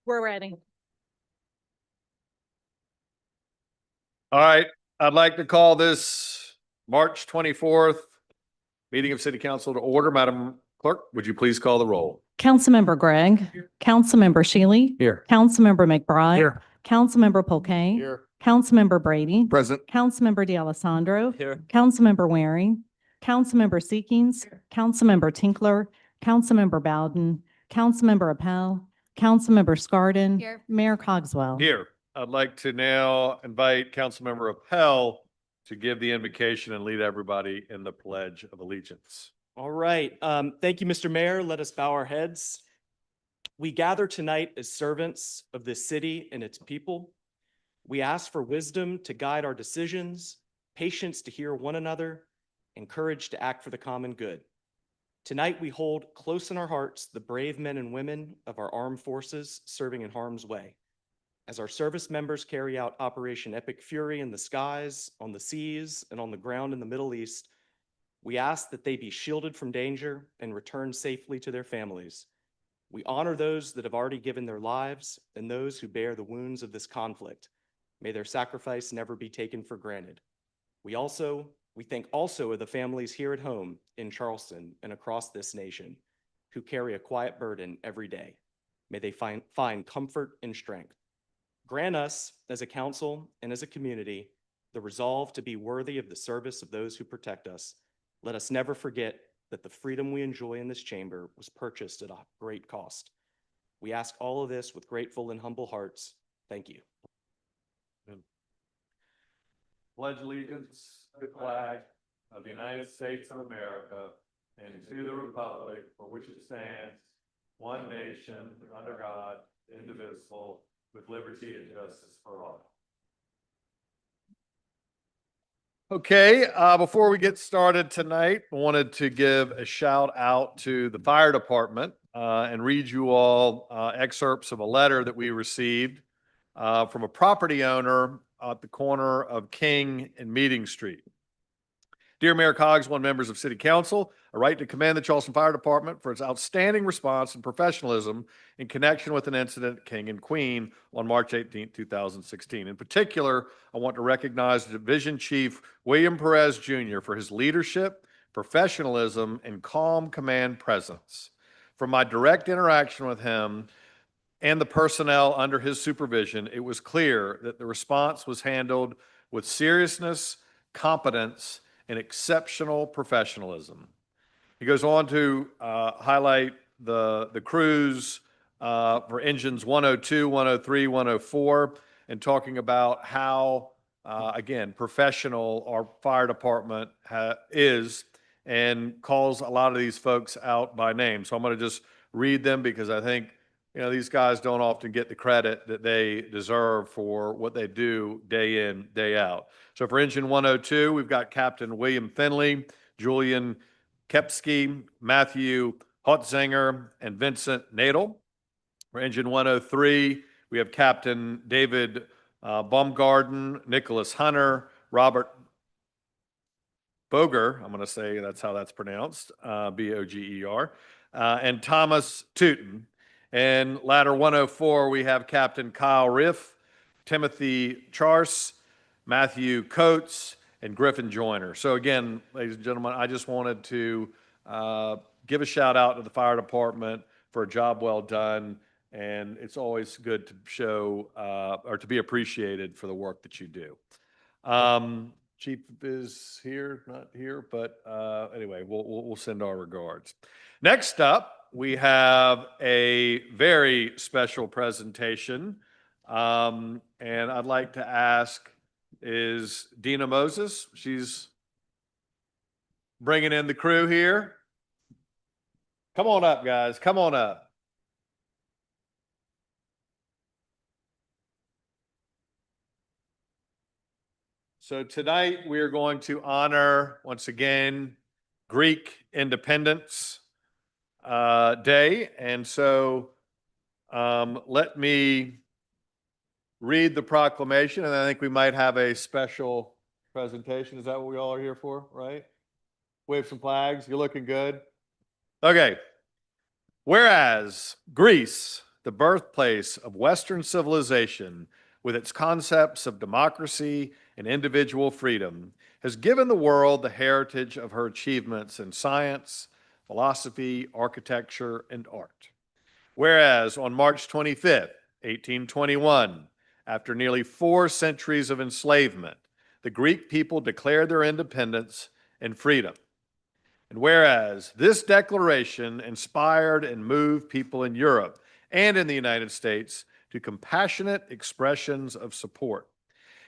We're ready. All right, I'd like to call this March 24th meeting of City Council to order. Madam Clerk, would you please call the roll? Councilmember Gregg. Councilmember Shealy. Here. Councilmember McBride. Here. Councilmember Polkay. Here. Councilmember Brady. Present. Councilmember D'Alessandro. Here. Councilmember Waring. Councilmember Seekings. Councilmember Tinkler. Councilmember Bowden. Councilmember Appel. Councilmember Scarden. Here. Mayor Cogswell. Here. I'd like to now invite Councilmember Appel to give the invocation and lead everybody in the Pledge of Allegiance. All right. Thank you, Mr. Mayor. Let us bow our heads. We gather tonight as servants of this city and its people. We ask for wisdom to guide our decisions, patience to hear one another, and courage to act for the common good. Tonight, we hold close in our hearts the brave men and women of our armed forces serving in harm's way. As our service members carry out Operation Epic Fury in the skies, on the seas, and on the ground in the Middle East, we ask that they be shielded from danger and return safely to their families. We honor those that have already given their lives and those who bear the wounds of this conflict. May their sacrifice never be taken for granted. We think also of the families here at home in Charleston and across this nation who carry a quiet burden every day. May they find comfort and strength. Grant us, as a council and as a community, the resolve to be worthy of the service of those who protect us. Let us never forget that the freedom we enjoy in this chamber was purchased at a great cost. We ask all of this with grateful and humble hearts. Thank you. Pledge allegiance to the flag of the United States of America and to the republic for which it stands, one nation, under God, indivisible, with liberty and justice for all. Okay, before we get started tonight, I wanted to give a shout out to the fire department and read you all excerpts of a letter that we received from a property owner at the corner of King and Meeting Street. Dear Mayor Cogswell and members of City Council, I write to commend the Charleston Fire Department for its outstanding response and professionalism in connection with an incident at King and Queen on March 18, 2016. In particular, I want to recognize Division Chief William Perez Jr. for his leadership, professionalism, and calm command presence. From my direct interaction with him and the personnel under his supervision, it was clear that the response was handled with seriousness, competence, and exceptional professionalism. He goes on to highlight the crews for engines 102, 103, 104, and talking about how, again, professional our fire department is, and calls a lot of these folks out by name. So I'm going to just read them because I think these guys don't often get the credit that they deserve for what they do day in, day out. So for engine 102, we've got Captain William Finley, Julian Kepsky, Matthew Hotzinger, and Vincent Nadel. For engine 103, we have Captain David Baumgarten, Nicholas Hunter, Robert Boger, I'm going to say that's how that's pronounced, B-O-G-E-R, and Thomas Tooten. And ladder 104, we have Captain Kyle Riff, Timothy Charse, Matthew Coates, and Griffin Joyner. So again, ladies and gentlemen, I just wanted to give a shout out to the fire department for a job well done. And it's always good to show or to be appreciated for the work that you do. Chief is here, not here, but anyway, we'll send our regards. Next up, we have a very special presentation, and I'd like to ask, is Dina Moses? She's bringing in the crew here. Come on up, guys. Come on up. So tonight we are going to honor, once again, Greek Independence Day. And so let me read the proclamation, and I think we might have a special presentation. Is that what we all are here for, right? Wave some flags. You're looking good. Okay. Whereas Greece the birthplace of Western civilization with its concepts of democracy and individual freedom, has given the world the heritage of her achievements in science, philosophy, architecture, and art. Whereas on March 25th, 1821, after nearly 4 centuries of enslavement, the Greek people declared their independence and freedom. And whereas this declaration inspired and moved people in Europe and in the United States to compassionate expressions of support.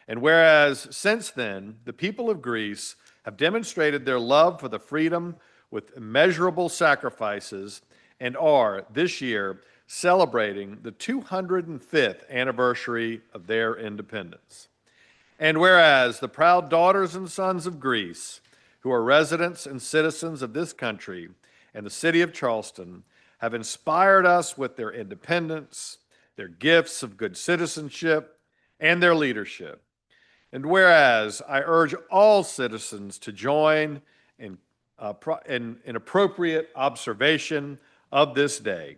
And whereas since then, the people of Greece have demonstrated their love for the freedom with immeasurable sacrifices and are this year celebrating the 205th anniversary of their independence. And whereas the proud daughters and sons of Greece, who are residents and citizens of this country and the city of Charleston, have inspired us with their independence, their gifts of good citizenship, and their leadership. And whereas I urge all citizens to join in appropriate observation of this day.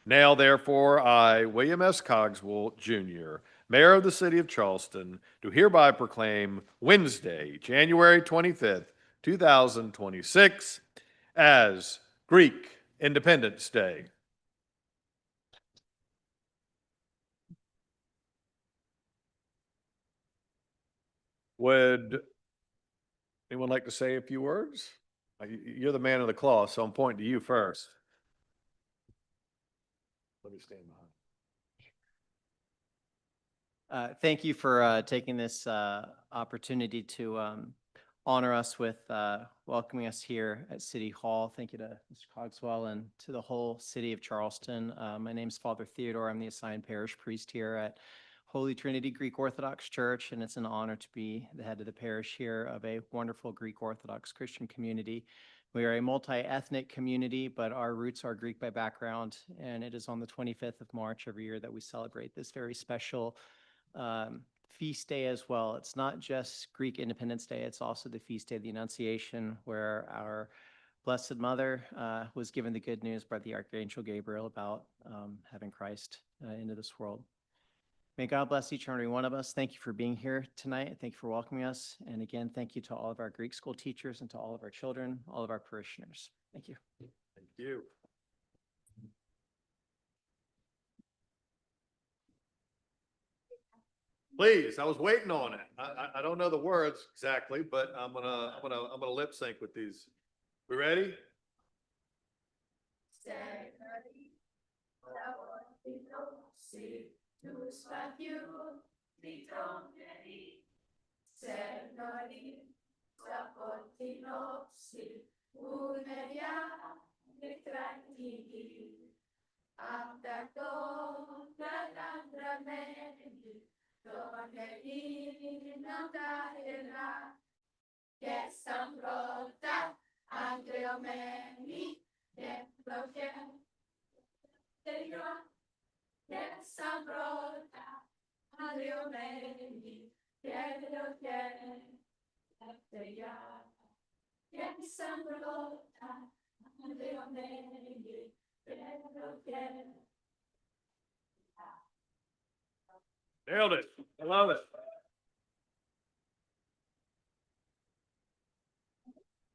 Now, therefore, I, William S. Cogswell, Jr., Mayor of the City of Charleston, do hereby proclaim Wednesday, January 25th, 2026, as Greek Independence Day. Would anyone like to say a few words? You're the man of the cloth, so I'm pointing to you first. Let me stand behind. Thank you for taking this opportunity to honor us with welcoming us here at City Hall. Thank you to Mr. Cogswell and to the whole city of Charleston. My name is Father Theodore. I'm the assigned parish priest here at Holy Trinity Greek Orthodox Church, and it's an honor to be the head of the parish here of a wonderful Greek Orthodox Christian community. We are a multi-ethnic community, but our roots are Greek by background, and it is on the 25th of March every year that we celebrate this very special feast day as well. It's not just Greek Independence Day, it's also the feast day of the Annunciation, where our Blessed Mother was given the good news by the Archangel Gabriel about having Christ into this world. May God bless each and every one of us. Thank you for being here tonight. Thank you for welcoming us. And again, thank you to all of our Greek school teachers and to all of our children, all of our parishioners. Thank you. Thank you. Please, I was waiting on it. I don't know the words exactly, but I'm gonna lip sync with these. We ready? Nailed it. I love it.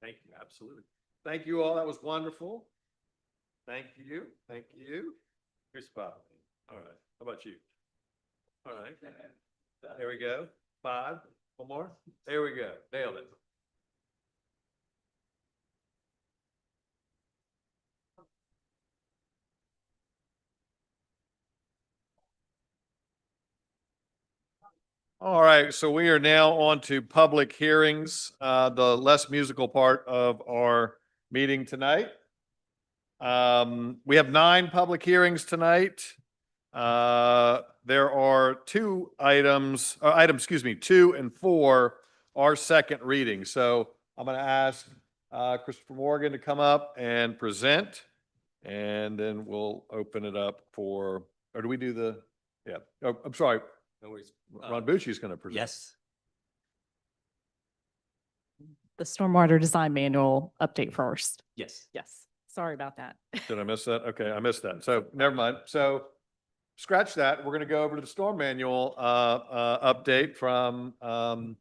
Thank you. Absolutely. Thank you all. That was wonderful. Thank you. Thank you. Here's Bob. All right. How about you? All right. There we go. 5. One more. There we go. Nailed it. All right, so we are now on to public hearings, the less musical part of our meeting tonight. We have 9 public hearings tonight. There are 2 items, 2 and 4 are second reading. So I'm going to ask Christopher Morgan to come up and present, and then we'll open it up for, or do we do the, yeah, oh, I'm sorry. No worries. Ron Bucci is going to present. Yes. The Stormwater Design Manual update first. Yes. Yes, sorry about that. Did I miss that? Okay, I missed that. So never mind. So scratch that. We're going to go over to the storm manual update from Ron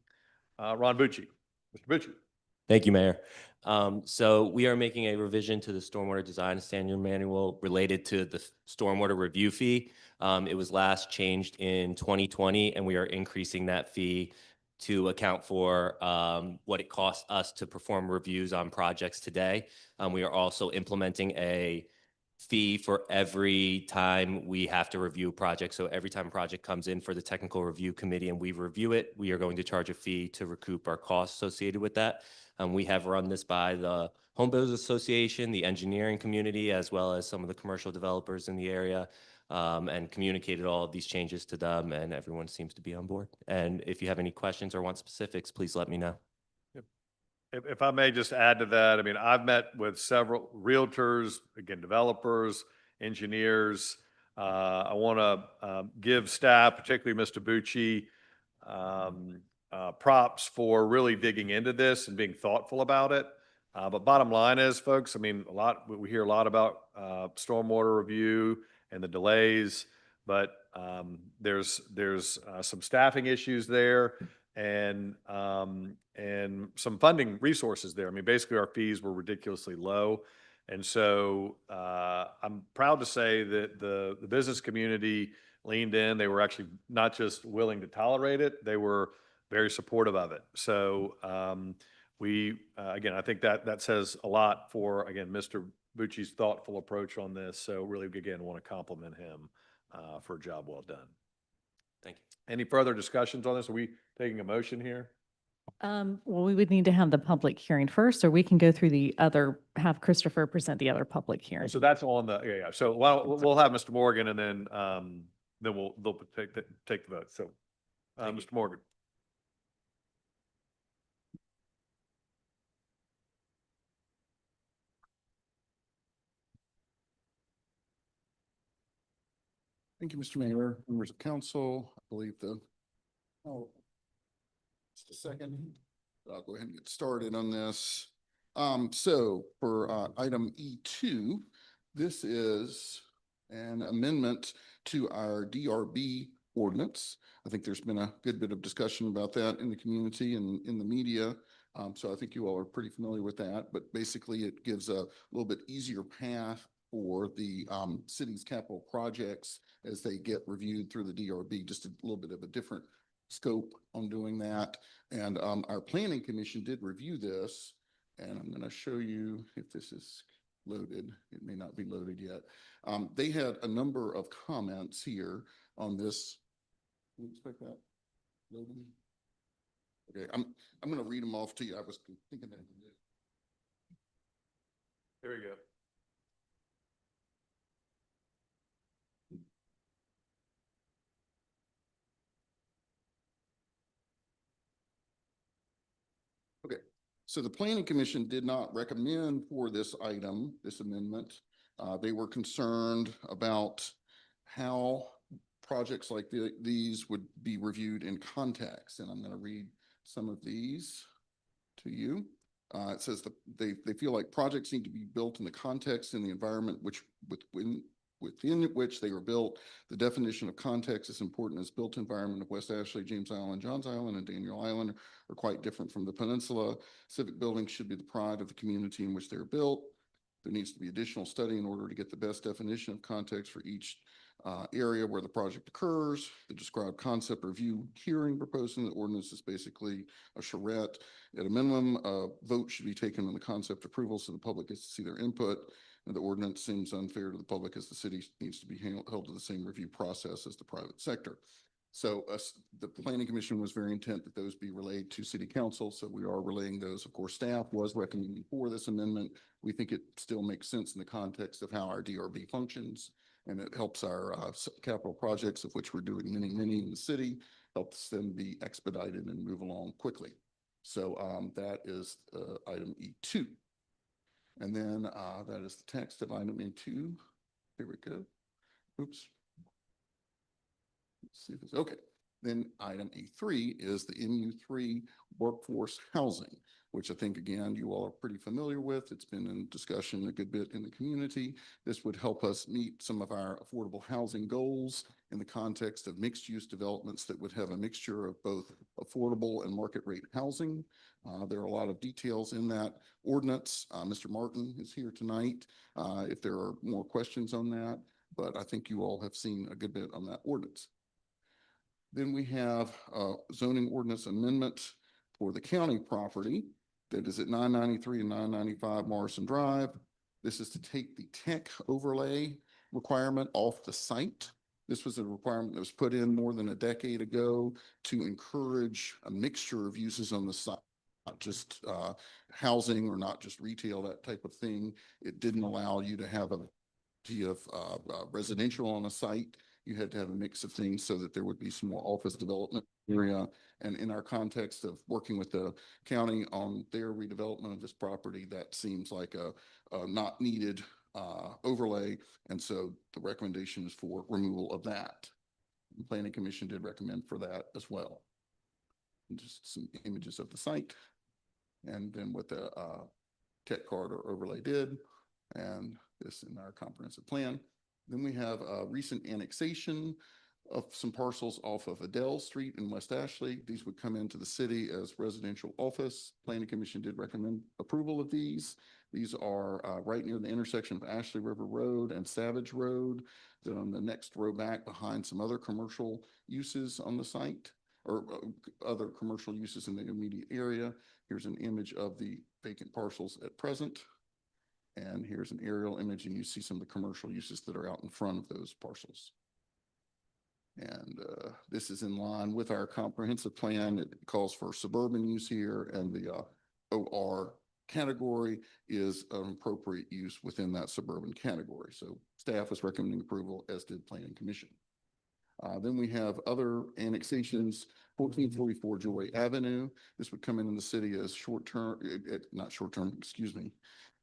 Bucci. Mr. Bucci. Thank you, Mayor. So we are making a revision to the stormwater design standard manual related to the stormwater review fee. It was last changed in 2020, and we are increasing that fee to account for what it costs us to perform reviews on projects today. We are also implementing a fee for every time we have to review a project. So every time a project comes in for the technical review committee and we review it, we are going to charge a fee to recoup our costs associated with that. We have run this by the Home Builders Association, the engineering community, as well as some of the commercial developers in the area, and communicated all of these changes to them, and everyone seems to be on board. And if you have any questions or want specifics, please let me know. If I may just add to that, I mean, I've met with several realtors, again, developers, engineers. I want to give staff, particularly Mr. Bucci, props for really digging into this and being thoughtful about it. But bottom line is, folks, I mean, we hear a lot about stormwater review and the delays, but there's some staffing issues there and some funding resources there. I mean, basically our fees were ridiculously low. And so I'm proud to say that the business community leaned in. They were actually not just willing to tolerate it, they were very supportive of it. So again, I think that says a lot for, again, Mr. Bucci's thoughtful approach on this. So really, again, want to compliment him for a job well done. Thank you. Any further discussions on this? Are we taking a motion here? Well, we would need to have the public hearing first, or we can go through have Christopher present the other public hearing. So that's on the, yeah. So we'll have Mr. Morgan and then they'll take the vote. So Mr. Morgan. Thank you, Mr. Mayor, members of council. I believe just a second. I'll go ahead and get started on this. So for item E2, this is an amendment to our DRB ordinance. I think there's been a good bit of discussion about that in the community and in the media. So I think you all are pretty familiar with that, but basically it gives a little bit easier path for the city's capital projects as they get reviewed through the DRB, just a little bit of a different scope on doing that. And our planning commission did review this, and I'm going to show you if this is loaded. It may not be loaded yet. They had a number of comments here on this. Can you expect that loading? Okay, I'm going to read them off to you. I was thinking that. There we go. Okay, so the planning commission did not recommend for this item, this amendment. They were concerned about how projects like these would be reviewed in context. And I'm going to read some of these to you. It says that they feel like projects need to be built in the context and the environment within which they were built. The definition of context is important as built environment of West Ashley, James Island, Johns Island, and Daniel Island are quite different from the peninsula. Civic buildings should be the pride of the community in which they're built. There needs to be additional study in order to get the best definition of context for each area where the project occurs. The described concept review hearing proposed in the ordinance is basically a charrette. At a minimum, a vote should be taken on the concept approval so the public gets to see their input. And the ordinance seems unfair to the public as the city needs to be held to the same review process as the private sector. So the planning commission was very intent that those be relayed to city council. So we are relaying those. Of course, staff was recommending for this amendment. We think it still makes sense in the context of how our DRB functions, and it helps our capital projects, of which we're doing many in the city, helps them be expedited and move along quickly. So that is item E2. And then that is the text of item E2. Here we go. Oops. Let's see if it's okay. Then item A3 is the MU3 workforce housing, which I think, again, you all are pretty familiar with. It's been in discussion a good bit in the community. This would help us meet some of our affordable housing goals in the context of mixed-use developments that would have a mixture of both affordable and market-rate housing. There are a lot of details in that ordinance. Mr. Martin is here tonight if there are more questions on that, but I think you all have seen a good bit on that ordinance. Then we have a zoning ordinance amendment for the county property that is at 993 and 995 Morrison Drive. This is to take the tech overlay requirement off the site. This was a requirement that was put in more than a decade ago to encourage a mixture of uses on the site, not just housing or not just retail, that type of thing. It didn't allow you to have a residential on a site. You had to have a mix of things so that there would be some more office development area. And in our context of working with the county on their redevelopment of this property, that seems like a not needed overlay. And so the recommendation is for removal of that. The Planning Commission did recommend for that as well. And just some images of the site. And then what the tech corridor overlay did, and this in our comprehensive plan. Then we have a recent annexation of some parcels off of Adele Street in West Ashley. These would come into the city as residential office. Planning Commission did recommend approval of these. These are right near the intersection of Ashley River Road and Savage Road. They're on the next row back behind some other commercial uses on the site, or other commercial uses in the immediate area. Here's an image of the vacant parcels at present. And here's an aerial image, and you see some of the commercial uses that are out in front of those parcels. And this is in line with our comprehensive plan. It calls for suburban use here, and the OR category is an appropriate use within that suburban category. So staff is recommending approval, as did Planning Commission. Then we have other annexations, 1444 Joy Avenue. This would come in the city as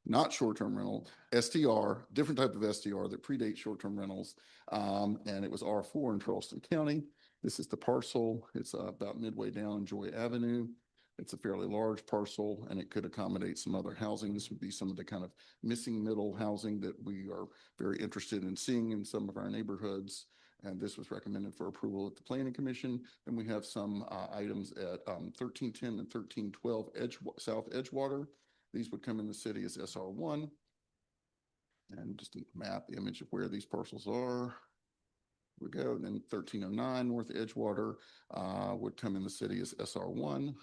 not short-term rental, STR, different type of STR that predates short-term rentals. And it was R4 in Charleston County. This is the parcel. It's about midway down Joy Avenue. It's a fairly large parcel, and it could accommodate some other housing. This would be some of the kind of missing middle housing that we are very interested in seeing in some of our neighborhoods. And this was recommended for approval at the Planning Commission. Then we have some items at 1310 and 1312 South Edgewater. These would come in the city as SR1. And just to map the image of where these parcels are. Here we go. And then 1309 North Edgewater would come in the city as SR1.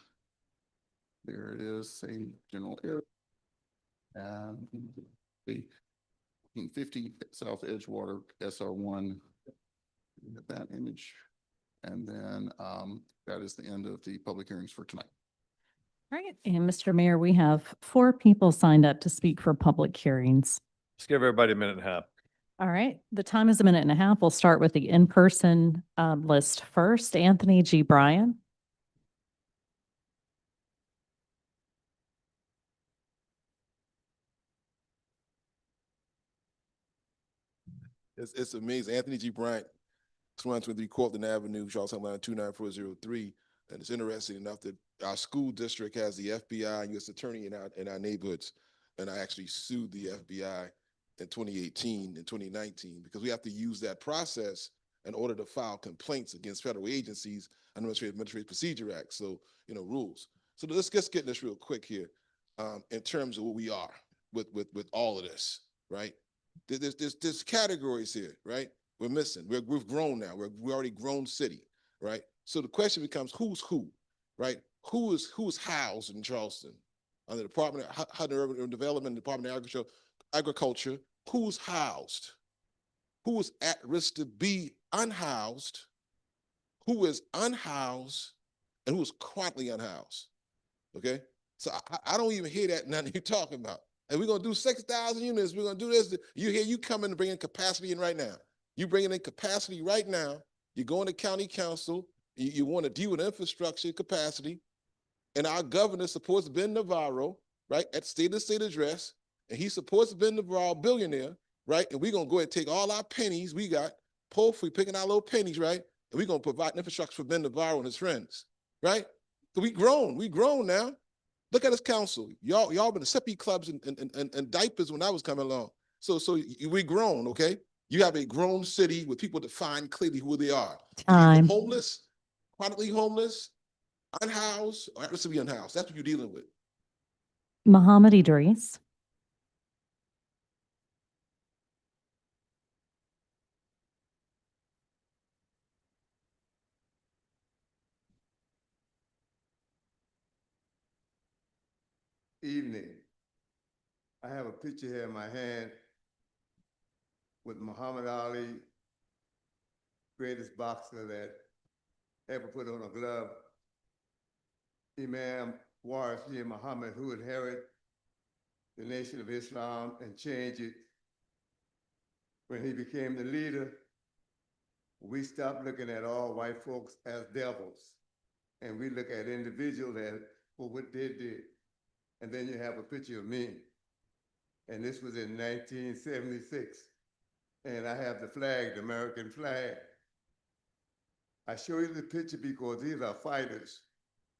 There it is, same general area. And the 1450 South Edgewater SR1. That image. And then that is the end of the public hearings for tonight. All right. And Mr. Mayor, we have 4 people signed up to speak for public hearings. Let's give everybody a minute and a half. All right. The time is a minute and a half. We'll start with the in-person list first. Anthony G. Bryan. It's amazing. Anthony G. Bryant, 2123 Cortland Avenue, Charleston, 29403. And it's interesting enough that our school district has the FBI and U.S. Attorney in our neighborhoods. And I actually sued the FBI in 2018 and 2019 because we have to use that process in order to file complaints against federal agencies under Administrative Procedure Act. So, rules. So let's just get this real quick here in terms of what we are with all of this, right? There's categories here, right? We're missing. We've grown now. We're already grown city, right? So the question becomes who's who, right? Who's housed in Charleston under the Department of Urban Development, Department of Agriculture? Who's housed? Who is at risk to be unhoused? Who is unhoused? And who is chronically unhoused? Okay, so I don't even hear that none of you talking about. And we're gonna do 6,000 units. We're gonna do this. You hear you coming to bring in capacity in right now. You bringing in capacity right now. You're going to county council. You want to deal with infrastructure capacity. And our governor supports Ben Navarro, right, at state address. And he supports Ben Navarro, billionaire, right? And we're going to go ahead and take all our pennies we got, hopefully picking our little pennies, right? and we're gonna provide infrastructure for Ben Navarro and his friends, right? So we grown now. Look at this council. Y'all been sippy clubs and diapers when I was coming along. So we grown, okay? You have a grown city with people define clearly who they are. Time. Homeless, chronically homeless, unhoused, or at risk to be unhoused. That's what you're dealing with. Mohammed Idris. Evening. I have a picture here in my hand with Muhammad Ali, greatest boxer that ever put on a glove. Imam Warisi Muhammad, who inherited the Nation of Islam and changed it. When he became the leader, we stopped looking at all white folks as devils, and we look at individuals as for what they did. And then you have a picture of me. And this was in 1976. And I have the flag, the American flag. I show you the picture because these are fighters,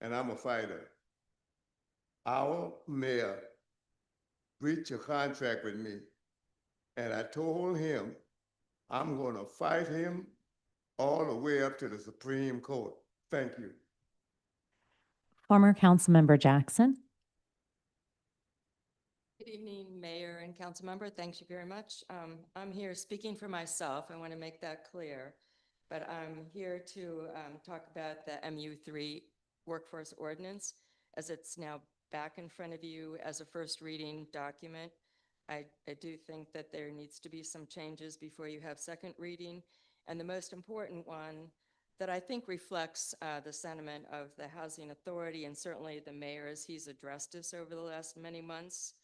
and I'm a fighter. Our mayor breached a contract with me, and I told him I'm gonna fight him all the way up to the Supreme Court. Thank you. Former Councilmember Jackson. Good evening, Mayor and Council Member. Thank you very much. I'm here speaking for myself. I want to make that clear. But I'm here to talk about the MU3 workforce ordinance as it's now back in front of you as a first reading document. I do think that there needs to be some changes before you have second reading. And the most important one that I think reflects the sentiment of the Housing Authority and certainly the mayor as he's addressed us over the last many months,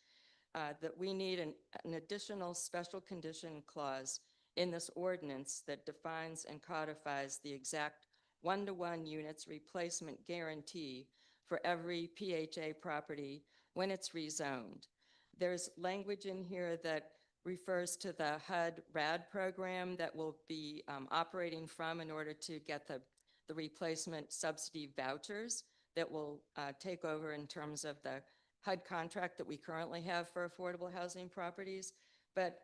that we need an additional special condition clause in this ordinance that defines and codifies the exact one-to-one units replacement guarantee for every PHA property when it's rezoned. There's language in here that refers to the HUD RAD program that will be operating from in order to get the replacement subsidy vouchers that will take over in terms of the HUD contract that we currently have for affordable housing properties. But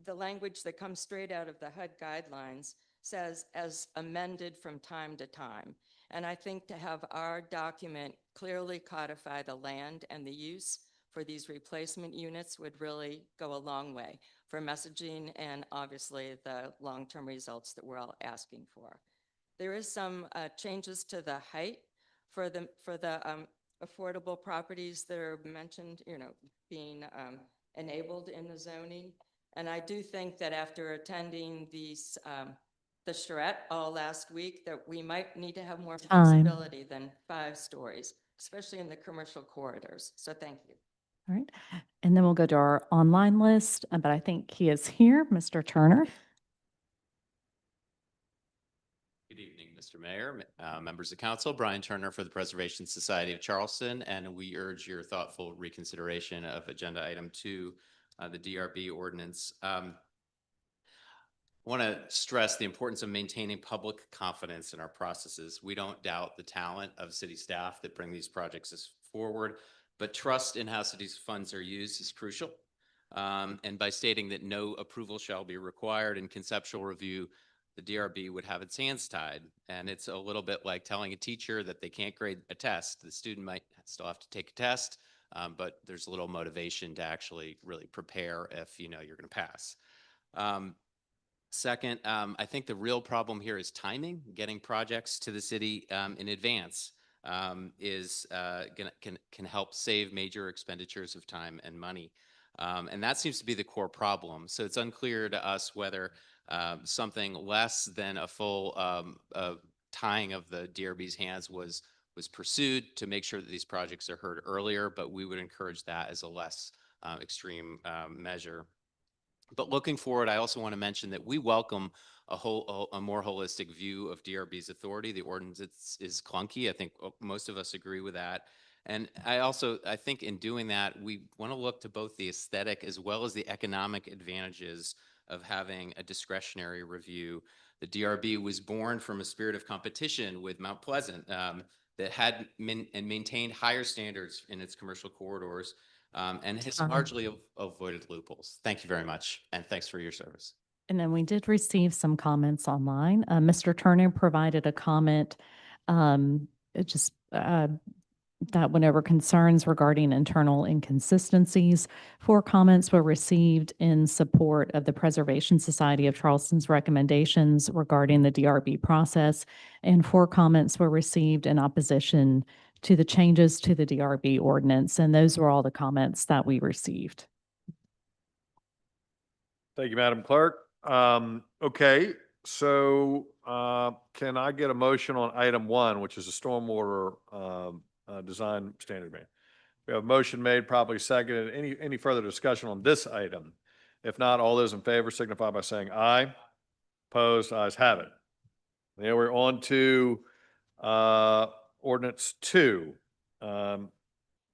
the language that comes straight out of the HUD guidelines says as amended from time to time. And I think to have our document clearly codify the land and the use for these replacement units would really go a long way for messaging and obviously the long-term results that we're all asking for. There is some changes to the height for the affordable properties that are mentioned, being enabled in the zoning. And I do think that after attending the charrette all last week, that we might need to have more flexibility than 5 stories, especially in the commercial corridors. So thank you. All right. And then we'll go to our online list, but I think he is here, Mr. Turner. Good evening, Mr. Mayor, members of council. Brian Turner for the Preservation Society of Charleston, and we urge your thoughtful reconsideration of Agenda Item 2, the DRB ordinance. I want to stress the importance of maintaining public confidence in our processes. We don't doubt the talent of city staff that bring these projects forward, but trust in how city's funds are used is crucial. And by stating that no approval shall be required in conceptual review, the DRB would have its hands tied. And it's a little bit like telling a teacher that they can't grade a test. The student might still have to take a test, but there's a little motivation to actually really prepare if you know you're going to pass. Second, I think the real problem here is timing. Getting projects to the city in advance can help save major expenditures of time and money. And that seems to be the core problem. So it's unclear to us whether something less than a full tying of the DRB's hands was pursued to make sure that these projects are heard earlier, but we would encourage that as a less extreme measure. But looking forward, I also want to mention that we welcome a more holistic view of DRB's authority. The ordinance is clunky. I think most of us agree with that. And I think in doing that, we want to look to both the aesthetic as well as the economic advantages of having a discretionary review The DRB was born from a spirit of competition with Mount Pleasant that had maintained higher standards in its commercial corridors and has largely avoided loopholes. Thank you very much, and thanks for your service. And then we did receive some comments online. Mr. Turner provided a comment, that went over concerns regarding internal inconsistencies. 4 comments were received in support of the Preservation Society of Charleston's recommendations regarding the DRB process, and 4 comments were received in opposition to the changes to the DRB ordinance, and those were all the comments that we received. Thank you, Madam Clerk. Okay, so can I get a motion on item 1, which is a stormwater design standard man? We have a motion made, probably seconded. Any further discussion on this item? If not, all those in favor signify by saying aye. Opposed, ayes have it. Now we're on to ordinance 2. Can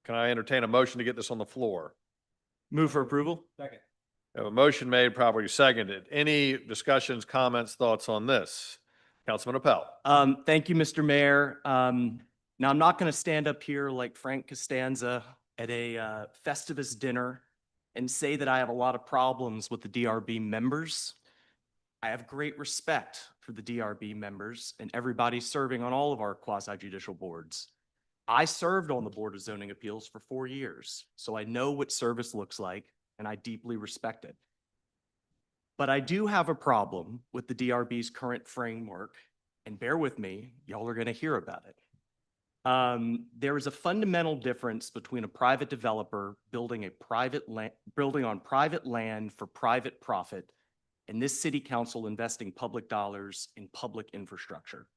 I entertain a motion to get this on the floor? Move for approval? Second. We have a motion made, properly seconded. Any discussions, comments, thoughts on this? Councilman Appel. Thank you, Mr. Mayor. Now, I'm not going to stand up here like Frank Costanza at a Festivus dinner and say that I have a lot of problems with the DRB members. I have great respect for the DRB members and everybody serving on all of our quasi-judicial boards. I served on the Board of Zoning Appeals for 4 years, so I know what service looks like, and I deeply respect it. But I do have a problem with the DRB's current framework, and bear with me, y'all are going to hear about it. There is a fundamental difference between a private developer building on private land for private profit and this city council investing public dollars in public infrastructure.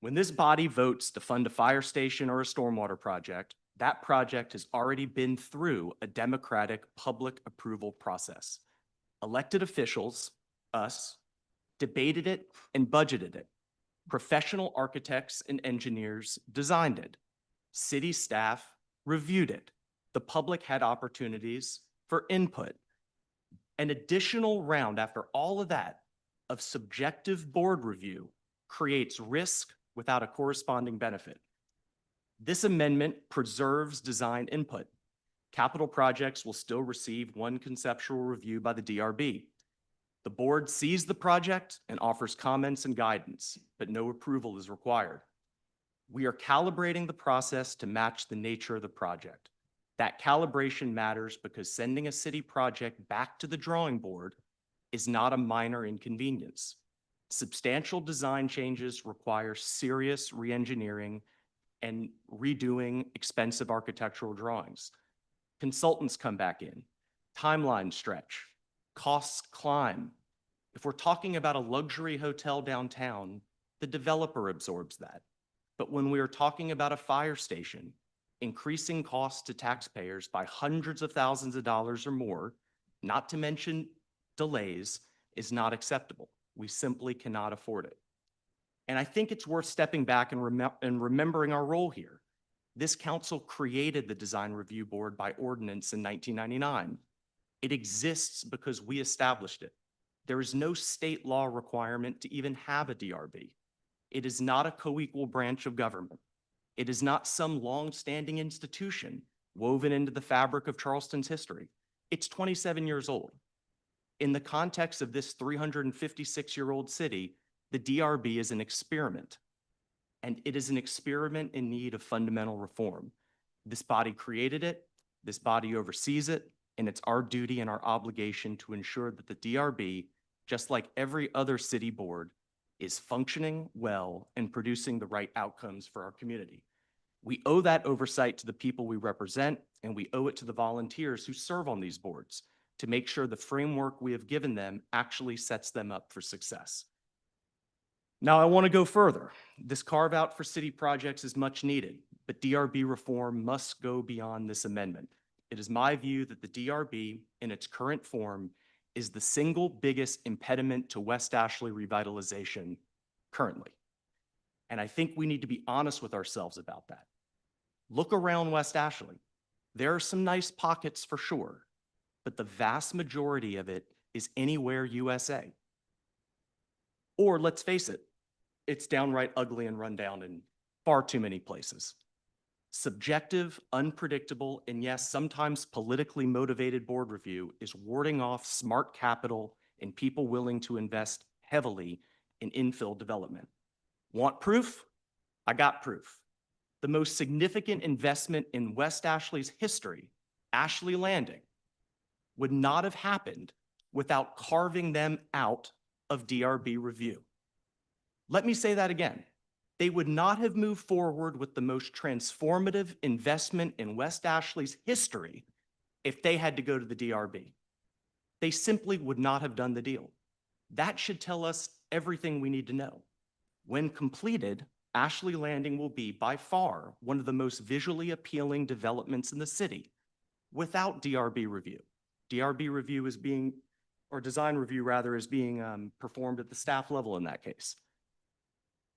When this body votes to fund a fire station or a stormwater project, that project has already been through a democratic public approval process. Elected officials, us, debated it and budgeted it. Professional architects and engineers designed it. City staff reviewed it. The public had opportunities for input. An additional round after all of that of subjective board review creates risk without a corresponding benefit. This amendment preserves design input. Capital projects will still receive one conceptual review by the DRB. The board sees the project and offers comments and guidance, but no approval is required. We are calibrating the process to match the nature of the project. That calibration matters because sending a city project back to the drawing board is not a minor inconvenience. Substantial design changes require serious re-engineering and redoing expensive architectural drawings. Consultants come back in, timelines stretch, costs climb. If we're talking about a luxury hotel downtown, the developer absorbs that. But when we are talking about a fire station, increasing costs to taxpayers by hundreds of thousands of dollars or more, not to mention delays, is not acceptable. We simply cannot afford it. And I think it's worth stepping back and remembering our role here. This council created the Design Review Board by ordinance in 1999. It exists because we established it. There is no state law requirement to even have a DRB. It is not a co-equal branch of government. It is not some long-standing institution woven into the fabric of Charleston's history. It's 27 years old. In the context of this 356-year-old city, the DRB is an experiment, and it is an experiment in need of fundamental reform. This body created it, this body oversees it, and it's our duty and our obligation to ensure that the DRB, just like every other city board, is functioning well and producing the right outcomes for our community. We owe that oversight to the people we represent, and we owe it to the volunteers who serve on these boards to make sure the framework we have given them actually sets them up for success. Now, I want to go further. This carve out for city projects is much needed, but DRB reform must go beyond this amendment. It is my view that the DRB in its current form is the single biggest impediment to West Ashley revitalization currently. And I think we need to be honest with ourselves about that. Look around West Ashley. There are some nice pockets for sure, but the vast majority of it is anywhere USA. Or let's face it, it's downright ugly and run down in far too many places. Subjective, unpredictable, and yes, sometimes politically motivated board review is warding off smart capital and people willing to invest heavily in infill development. Want proof? I got proof. The most significant investment in West Ashley's history, Ashley Landing, would not have happened without carving them out of DRB review. Let me say that again. They would not have moved forward with the most transformative investment in West Ashley's history if they had to go to the DRB. They simply would not have done the deal. That should tell us everything we need to know. When completed, Ashley Landing will be by far one of the most visually appealing developments in the city without DRB review. DRB review is being, or design review rather, is being performed at the staff level in that case.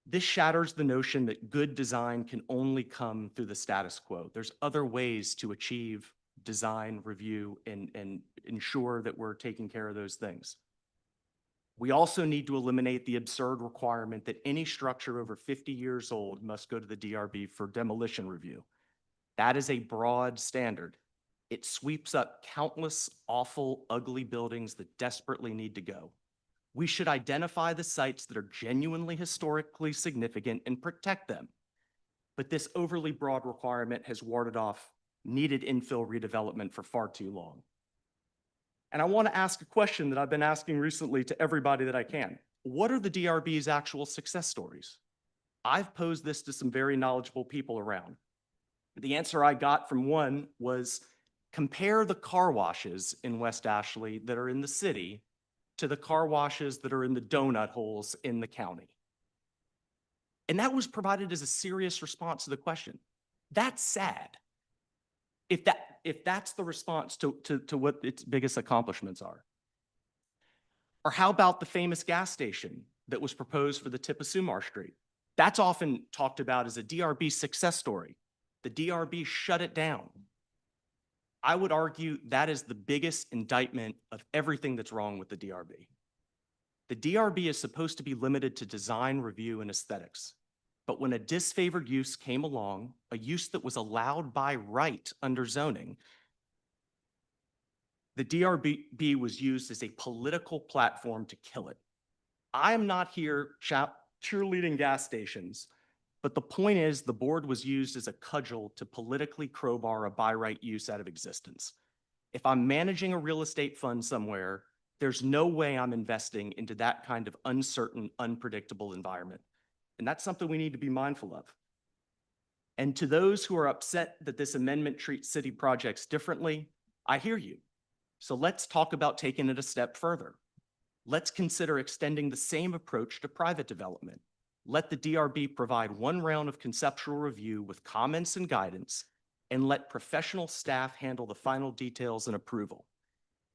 This shatters the notion that good design can only come through the status quo. There's other ways to achieve design review and ensure that we're taking care of those things. We also need to eliminate the absurd requirement that any structure over 50 years old must go to the DRB for demolition review. That is a broad standard. It sweeps up countless awful, ugly buildings that desperately need to go. We should identify the sites that are genuinely historically significant and protect them. But this overly broad requirement has warded off needed infill redevelopment for far too long. And I want to ask a question that I've been asking recently to everybody that I can. What are the DRB's actual success stories? I've posed this to some very knowledgeable people around. The answer I got from one was, compare the car washes in West Ashley that are in the city to the car washes that are in the donut holes in the county. And that was provided as a serious response to the question. That's sad. If that's the response to what its biggest accomplishments are. Or how about the famous gas station that was proposed for the tip of Sumar Street? That's often talked about as a DRB success story. The DRB shut it down. I would argue that is the biggest indictment of everything that's wrong with the DRB. The DRB is supposed to be limited to design, review, and aesthetics. But when a disfavored use came along, a use that was allowed by right under zoning, the DRB was used as a political platform to kill it. I am not here cheerleading gas stations, but the point is the board was used as a cudgel to politically crowbar a by right use out of existence. If I'm managing a real estate fund somewhere, there's no way I'm investing into that kind of uncertain, unpredictable environment. And that's something we need to be mindful of. And to those who are upset that this amendment treats city projects differently, I hear you. So let's talk about taking it a step further. Let's consider extending the same approach to private development. Let the DRB provide one round of conceptual review with comments and guidance, and let professional staff handle the final details and approval.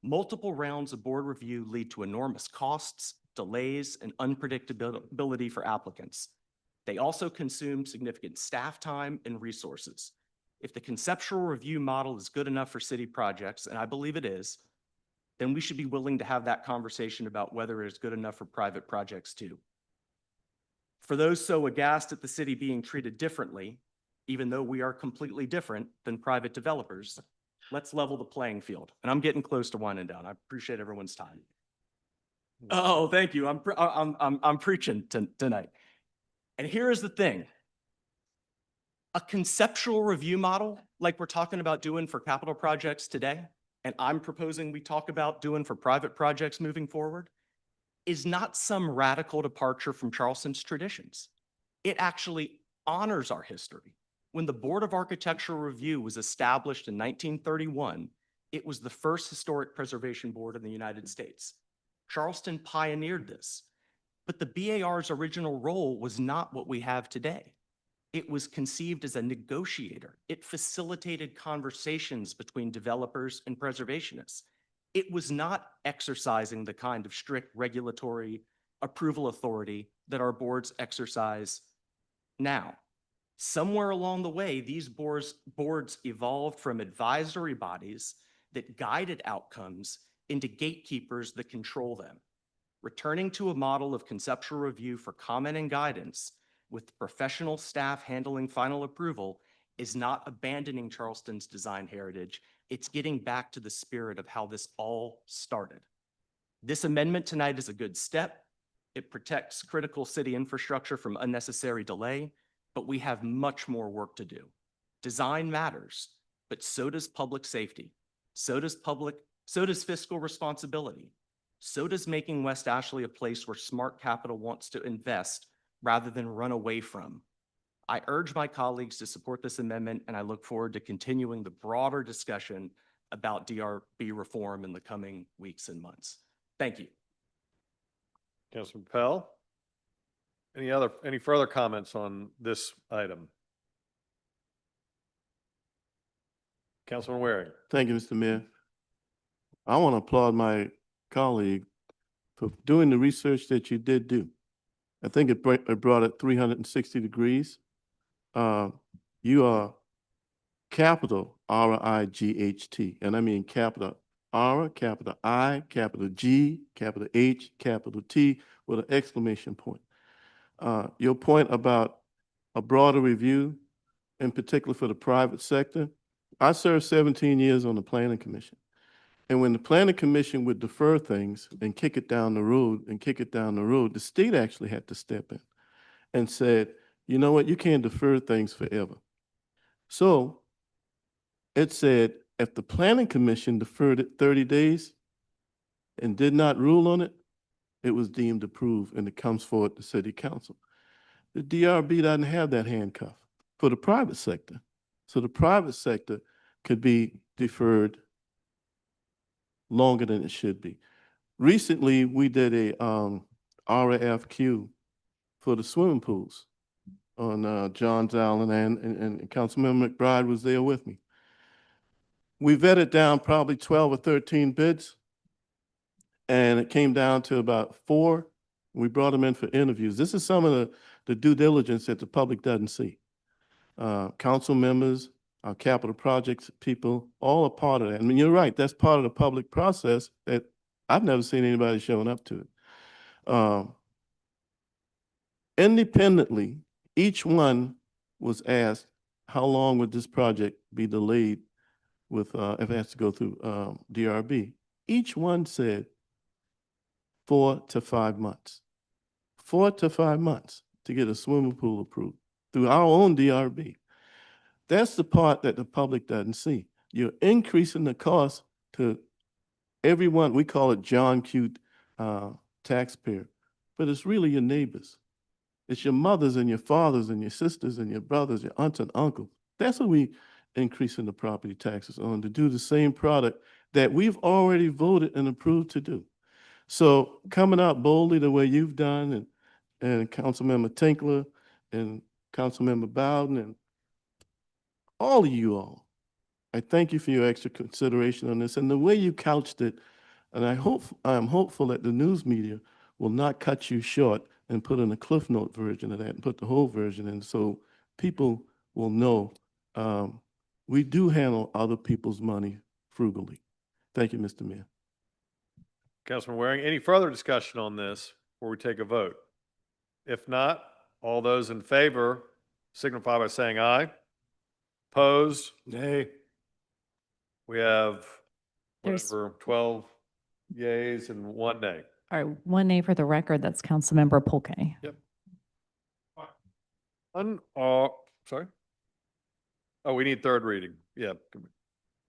Multiple rounds of board review lead to enormous costs, delays, and unpredictability for applicants. They also consume significant staff time and resources. If the conceptual review model is good enough for city projects, and I believe it is, then we should be willing to have that conversation about whether it is good enough for private projects too. For those so aghast at the city being treated differently, even though we are completely different than private developers, let's level the playing field. And I'm getting close to winding down. I appreciate everyone's time. Oh, thank you. I'm preaching tonight. And here is the thing. A conceptual review model, like we're talking about doing for capital projects today, and I'm proposing we talk about doing for private projects moving forward, is not some radical departure from Charleston's traditions. It actually honors our history. When the Board of Architectural Review was established in 1931, it was the first historic preservation board in the United States. Charleston pioneered this, but the BAR's original role was not what we have today. It was conceived as a negotiator. It facilitated conversations between developers and preservationists. It was not exercising the kind of strict regulatory approval authority that our boards exercise now. Somewhere along the way, these boards evolved from advisory bodies that guided outcomes into gatekeepers that control them. Returning to a model of conceptual review for comment and guidance with professional staff handling final approval is not abandoning Charleston's design heritage. It's getting back to the spirit of how this all started. This amendment tonight is a good step. It protects critical city infrastructure from unnecessary delay, but we have much more work to do. Design matters, but so does public safety. So does fiscal responsibility. So does making West Ashley a place where smart capital wants to invest rather than run away from. I urge my colleagues to support this amendment, and I look forward to continuing the broader discussion about DRB reform in the coming weeks and months. Thank you. Councilman Pell? Any further comments on this item? Councilman Waring? Thank you, Mr. Mayor. I want to applaud my colleague for doing the research that you did do. I think it brought it 360 degrees. You are capital R-I-G-H-T, and I mean capital R, capital I, capital G, capital H, capital T, with an exclamation point. Your point about a broader review, in particular for the private sector, I served 17 years on the Planning Commission. And when the Planning Commission would defer things and kick it down the road and kick it down the road, the state actually had to step in and said, you know what, you can't defer things forever. So it said, if the Planning Commission deferred it 30 days and did not rule on it, it was deemed approved and it comes forward to City Council. The DRB doesn't have that handcuff for the private sector. So the private sector could be deferred longer than it should be. Recently, we did a RFQ for the swimming pools on Johns Island, and Councilmember McBride was there with me. We vetted down probably 12 or 13 bids, and it came down to about 4. We brought them in for interviews. This is some of the due diligence that the public doesn't see. Council members, our capital projects people, all a part of that. I mean, you're right, that's part of the public process that I've never seen anybody showing up to it. Independently, each one was asked, how long would this project be delayed with, if it has to go through DRB? Each one said 4 to 5 months. 4 to 5 months to get a swimming pool approved through our own DRB. That's the part that the public doesn't see. You're increasing the cost to everyone. We call it John Q taxpayer, but it's really your neighbors. It's your mothers and your fathers and your sisters and your brothers, your aunts and uncles. That's what we increasing the property taxes on, to do the same product that we've already voted and approved to do. So coming out boldly the way you've done, and Councilmember Tinkler and Councilmember Bowden and all of you all, I thank you for your extra consideration on this and the way you couched it. And I am hopeful that the news media will not cut you short and put in a Cliff Note version of that and put the whole version in, so people will know we do handle other people's money frugally. Thank you, Mr. Mayor. Councilman Waring, any further discussion on this before we take a vote? If not, all those in favor signify by saying aye. Opposed? Nay. We have There's- whatever, 12 yays and 1 nay. All right, 1 nay for the record, that's Councilmember Polk. Sorry? Oh, we need third reading. Yeah.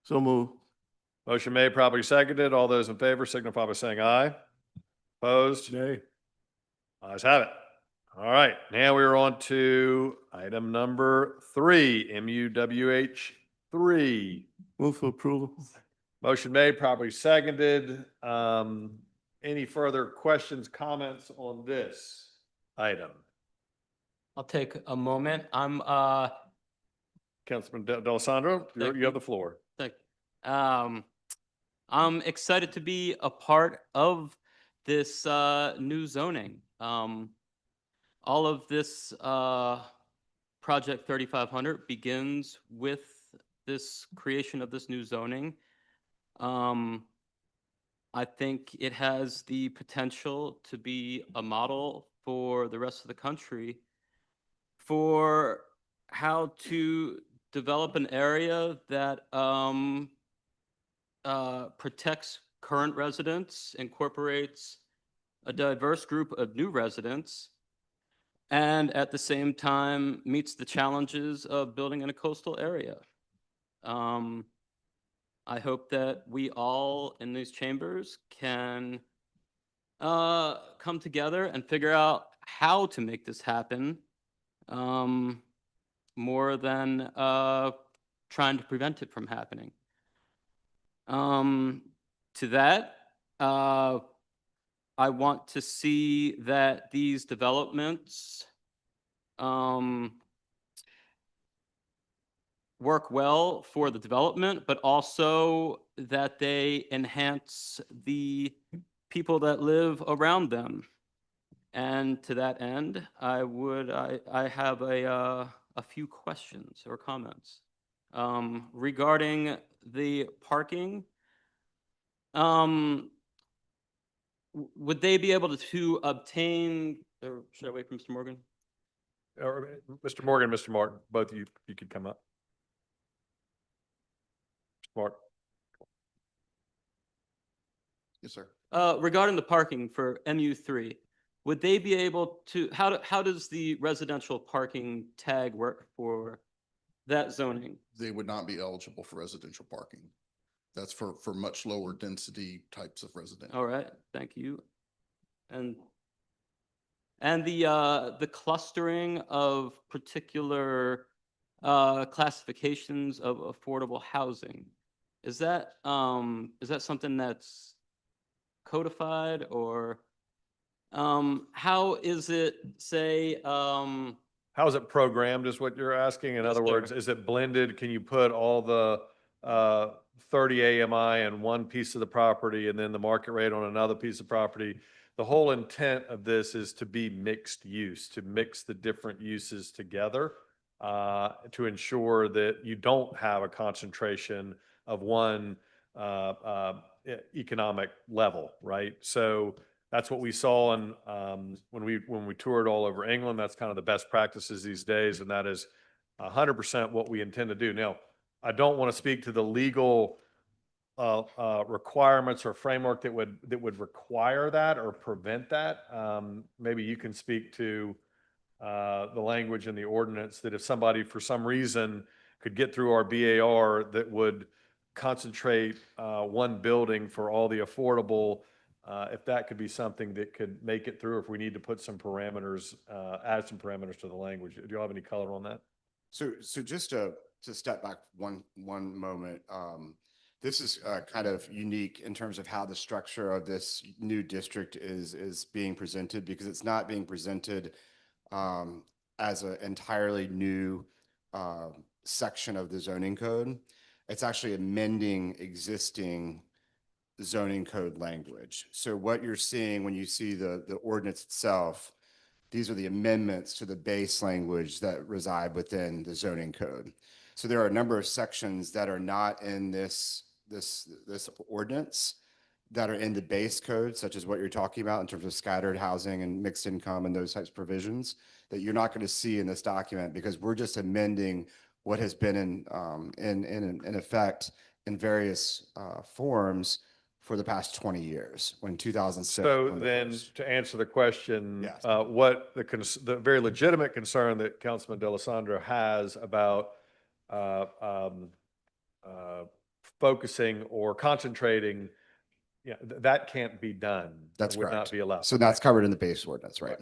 So move. Motion made, properly seconded. All those in favor signify by saying aye. Opposed? Nay. Ayes have it. All right, now we are on to item number 3, MUWH 3. Move for approval. Motion made, properly seconded. Any further questions, comments on this item? I'll take a moment. Councilman D'Alessandro, you have the floor. I'm excited to be a part of this new zoning. All of this project 3500 begins with this creation of this new zoning. I'm I think it has the potential to be a model for the rest of the country for how to develop an area that protects current residents, incorporates a diverse group of new residents, and at the same time meets the challenges of building in a coastal area. I hope that we all in these chambers can come together and figure out how to make this happen, more than trying to prevent it from happening. To that, I want to see that these developments work well for the development, but also that they enhance the people that live around them. And to that end, I have a few questions or comments regarding the parking. Would they be able to obtain, or should I wait for Mr. Morgan? Or Mr. Morgan, Mr. Martin, both of you could come up. Mr. Martin. Yes, sir. Regarding the parking for MU3, would they be able to, how does the residential parking tag work for that zoning? They would not be eligible for residential parking. That's for much lower density types of residential. All right, thank you. And the clustering of particular classifications of affordable housing, is that something that's codified, or how is it, say, How is it programmed is what you're asking? In Yes, other sir. words, is it blended? Can you put all the 30 AMI in one piece of the property and then the market rate on another piece of property? The whole intent of this is to be mixed use, to mix the different uses together to ensure that you don't have a concentration of one economic level, right? So that's what we saw in, when we toured all over England. That's kind of the best practices these days, and that is 100% what we intend to do. Now, I don't want to speak to the legal requirements or framework that would require that or prevent that. Maybe you can speak to the language in the ordinance that if somebody for some reason could get through our BAR that would concentrate one building for all the affordable, if that could be something that could make it through, if we need to put some parameters, add some parameters to the language. Do you have any color on that? So just to step back one moment, this is kind of unique in terms of how the structure of this new district is being presented, because it's not being presented as an entirely new section of the zoning code. It's actually amending existing zoning code language. So what you're seeing when you see the ordinance itself, these are the amendments to the base language that reside within the zoning code. So there are a number of sections that are not in this ordinance that are in the base code, such as what you're talking about in terms of scattered housing and mixed income and those types of provisions, that you're not going to see in this document, because we're just amending what has been in effect in various forms for the past 20 years, when 2006. So then, to answer the question, Yes. what the very legitimate concern that Councilman D'Alessandro has about focusing or concentrating, that can't be done. That's Would not correct. be allowed. So that's covered in the base ordinance, right?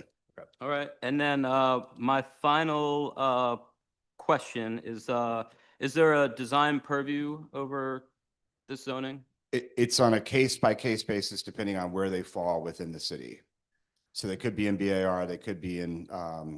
All right, and then my final question is there a design purview over this zoning? It's on a case-by-case basis, depending on where they fall within the city. So they could be in BAR, they could be in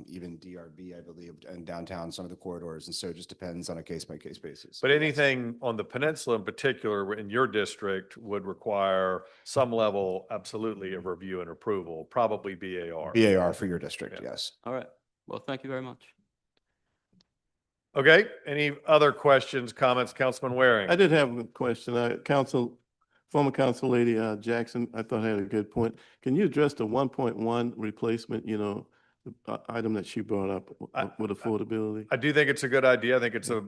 even DRB, I believe, and downtown, some of the corridors. And so it just depends on a case-by-case basis. But anything on the peninsula in particular in your district would require some level, absolutely, of review and approval, probably BAR. BAR for your district, Yeah. yes. All right, well, thank you very much. Okay, any other questions, comments, Councilman Waring? I did have a question. Council, Former Council Lady Jackson, I thought had a good point. Can you address the 1.1 replacement, the item that she brought up with affordability? I do think it's a good idea. I think it's a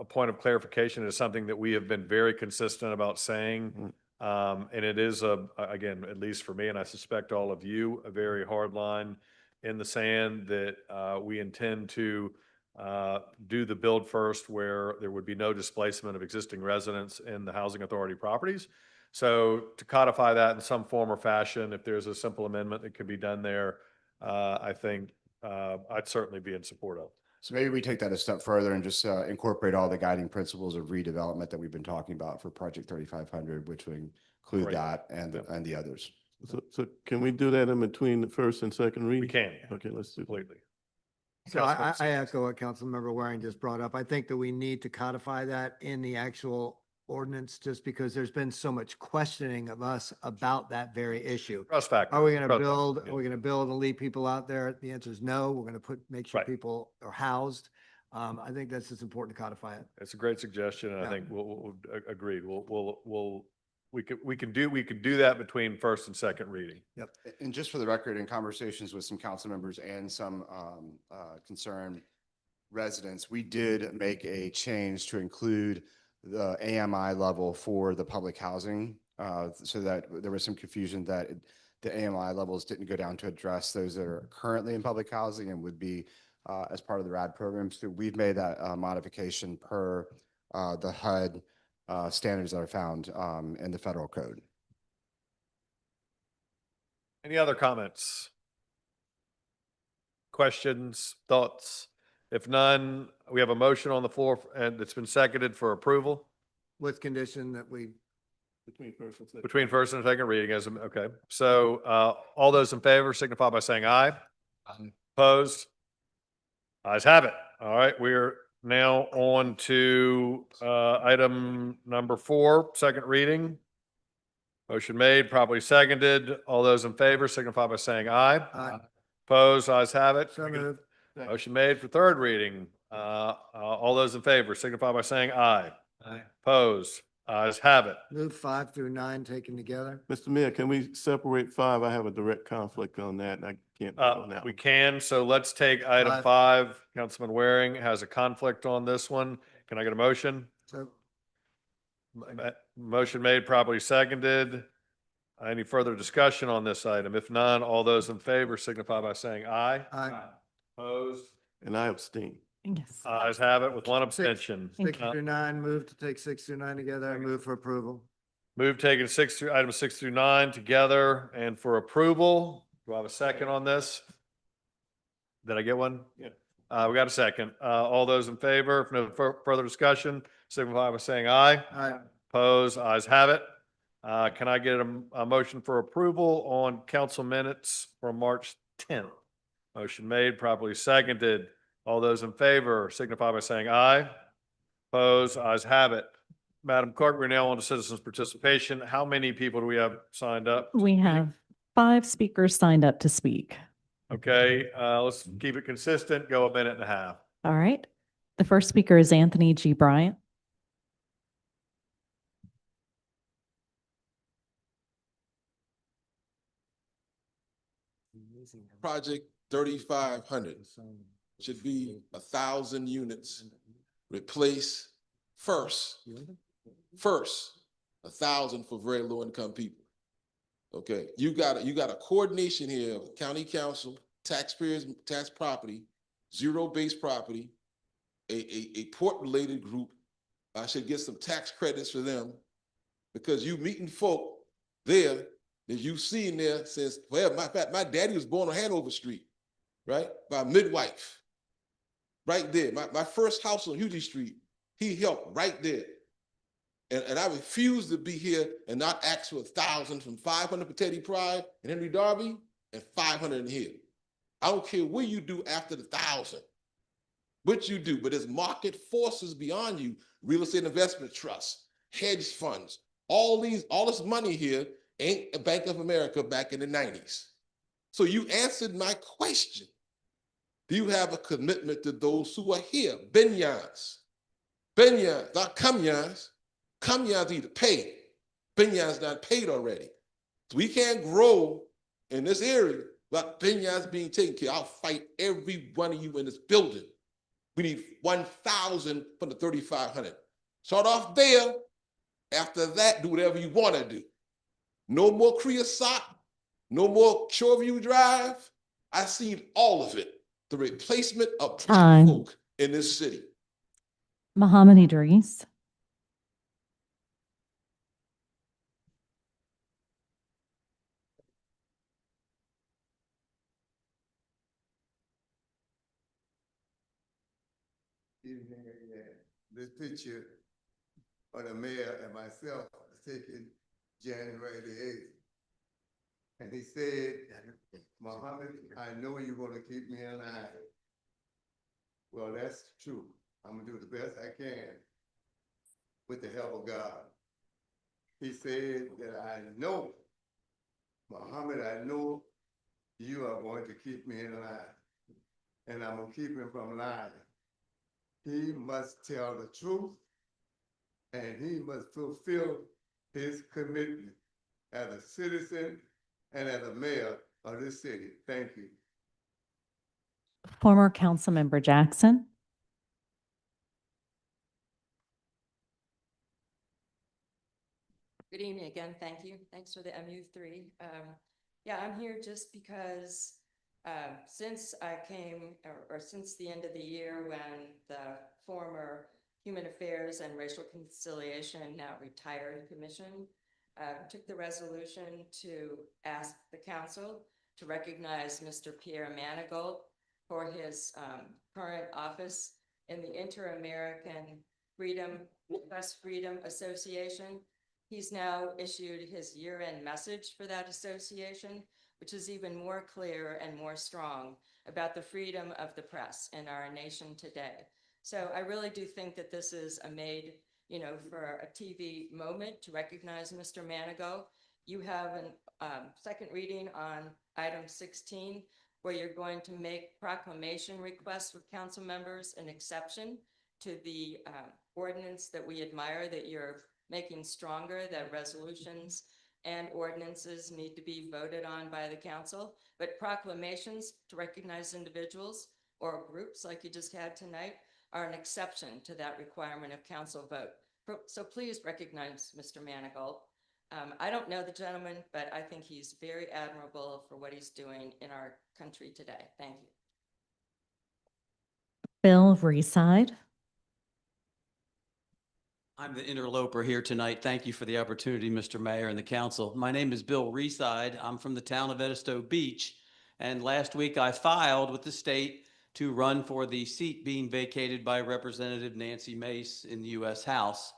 point of clarification. It's something that we have been very consistent about saying. And it is again, at least for me, and I suspect all of you, a very hard line in the sand that we intend to do the build first where there would be no displacement of existing residents in the housing authority properties. So to codify that in some form or fashion, if there's a simple amendment that could be done there, I think I'd certainly be in support of. So maybe we take that a step further and just incorporate all the guiding principles of redevelopment that we've been talking about for Project 3500, which would include Great. that and the others. So can we do that in between the first and second reading? We can. Okay, let's do that. Completely. So I echo what Councilmember Waring just brought up. I think that we need to codify that in the actual ordinance, just because there's been so much questioning of us about that very issue. Trust factor. Are we going to Trust build, factor, are we going to build and leave people out there? The answer is no. We're going to make sure Right. people are housed. I think that's just important to codify it. It's a great suggestion, and I Yeah. think we'll agreed. We can do that between first and second reading. And just for the record, in conversations with some council members and some concerned residents, we did make a change to include the AMI level for the public housing, so that there was some confusion that the AMI levels didn't go down to address those that are currently in public housing and would be as part of the RAD program. So we've made that modification per the HUD standards that are found in the federal code. Any other comments? Questions, thoughts? If none, we have a motion on the floor and it's been seconded for approval With condition that we, Between first and second. between first and second reading okay. So all those in favor signify by saying aye. Opposed? Ayes have it. All right, we're now on to item number 4, second reading. Motion made, properly seconded. All those in favor signify by saying aye. Aye. Opposed? Ayes have it. so moved. Motion made for third reading. All those in favor signify by saying aye. Aye. Opposed? Ayes have it. Move 5 through 9 taken together. Mr. Mayor, can we separate 5? I have a direct conflict on that, and I can't vote on that We one. can, so let's take item 5. Councilman Waring has a conflict on this one. Can I get a motion? So Motion made, properly seconded. Any further discussion on this item? If none, all those in favor signify by saying aye. aye. Opposed? And I abstain. Yes. Ayes have it with one abstention. 6 through 9, move to take 6 through 9 together and move for approval. Move taking items 6 through 9 together and for approval. Do I have a second on this? Did I get one? Yeah. We got a second. All those in favor, if no further discussion, signify by saying aye. Aye. Opposed? Ayes have it. Can I get a motion for approval on council minutes from March 10th? Motion made, properly seconded. All those in favor signify by saying aye. Opposed? Ayes have it. Madam Clerk, we're now on to citizens' participation. How many people do we have signed up? We have 5 speakers signed up to speak. Okay, let's keep it consistent. Go a minute and a half. All right. The first speaker is Anthony G. Bryant. Project 3500 should be 1,000 units. Replace first 1,000 for very low income people. Okay, you got a coordination here of county council, taxpayers, tax property, zero-based property, a port-related group. I should get some tax credits for them because you meeting folk there that you've seen there since forever. Matter of fact, my daddy was born on Hanover Street, right? By a midwife. Right there. My first house on Hughley Street, he helped right there. And I refuse to be here and not ask for 1,000 from 500 for Teddy Pride and Henry Darby and 500 in here. I don't care what you do after the 1,000, what you do, but there's market forces beyond you, real estate investment trusts, hedge funds, all this money here ain't a Bank of America back in the 90s. So you answered my question. Do you have a commitment to those who are here? Benyans, not Kamyans. Kamyans either pay Vineyards not paid already. So we can't grow in this area without vineyards being taken care of. I'll fight every one of you in this building. We need 1,000 from the 3,500. Start off there. After that, do whatever you want to do. No more creosote, no more Shoreview Drive. I've seen all of it. The replacement of black Time. folk in this city. Mohammed Idris. Evening again. This picture of the mayor and myself was taken January the 8th. And he said, Mohammed, I know you're gonna keep me alive. Well, that's true. I'm gonna do the best I can with the help of God. He said that I know, Mohammed, I know you are going to keep me alive. And I'm gonna keep him from lying. He must tell the truth, and he must fulfill his commitment as a citizen and as a mayor of this city. Thank you. Former Councilmember Jackson. Good evening again. Thank you. Thanks for the MU3. Yeah, I'm here just because since I came, or since the end of the year when the former Human Affairs and Racial Conciliation, now retired commission, took the resolution to ask the council to recognize Mr. Pierre Manigault for his current office in the Inter-American Press Freedom Association. He's now issued his year-end message for that association, which is even more clear and more strong about the freedom of the press in our nation today. So I really do think that this is a made, for a TV moment to recognize Mr. Manigault. You have a second reading on item 16, where you're going to make proclamation requests with council members an exception to the ordinance that we admire that you're making stronger, that resolutions and ordinances need to be voted on by the council, but proclamations to recognize individuals or groups like you just had tonight are an exception to that requirement of council vote. So please recognize Mr. Manigault. I don't know the gentleman, but I think he's very admirable for what he's doing in our country today. Thank you. Bill Reside. I'm the interloper here tonight. Thank you for the opportunity, Mr. Mayor and the council. My name is Bill Reside. I'm from the town of Edisto Beach. And last week I filed with the state to run for the seat being vacated by Representative Nancy Mace in the U.S. House.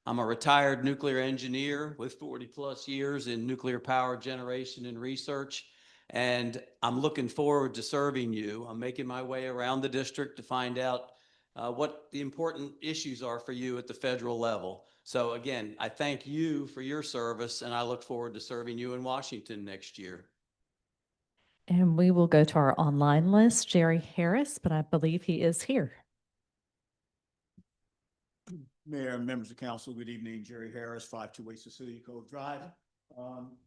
I'm a retired nuclear engineer with 40+ years in nuclear power generation and research. And I'm looking forward to serving you. I'm making my way around the district to find out what the important issues are for you at the federal level. So again, I thank you for your service, and I look forward to serving you in Washington next year. And we will go to our online list, Jerry Harris, but I believe he is here. Mayor and members of council, good evening. Jerry Harris, 528 Cecilia Cove Drive.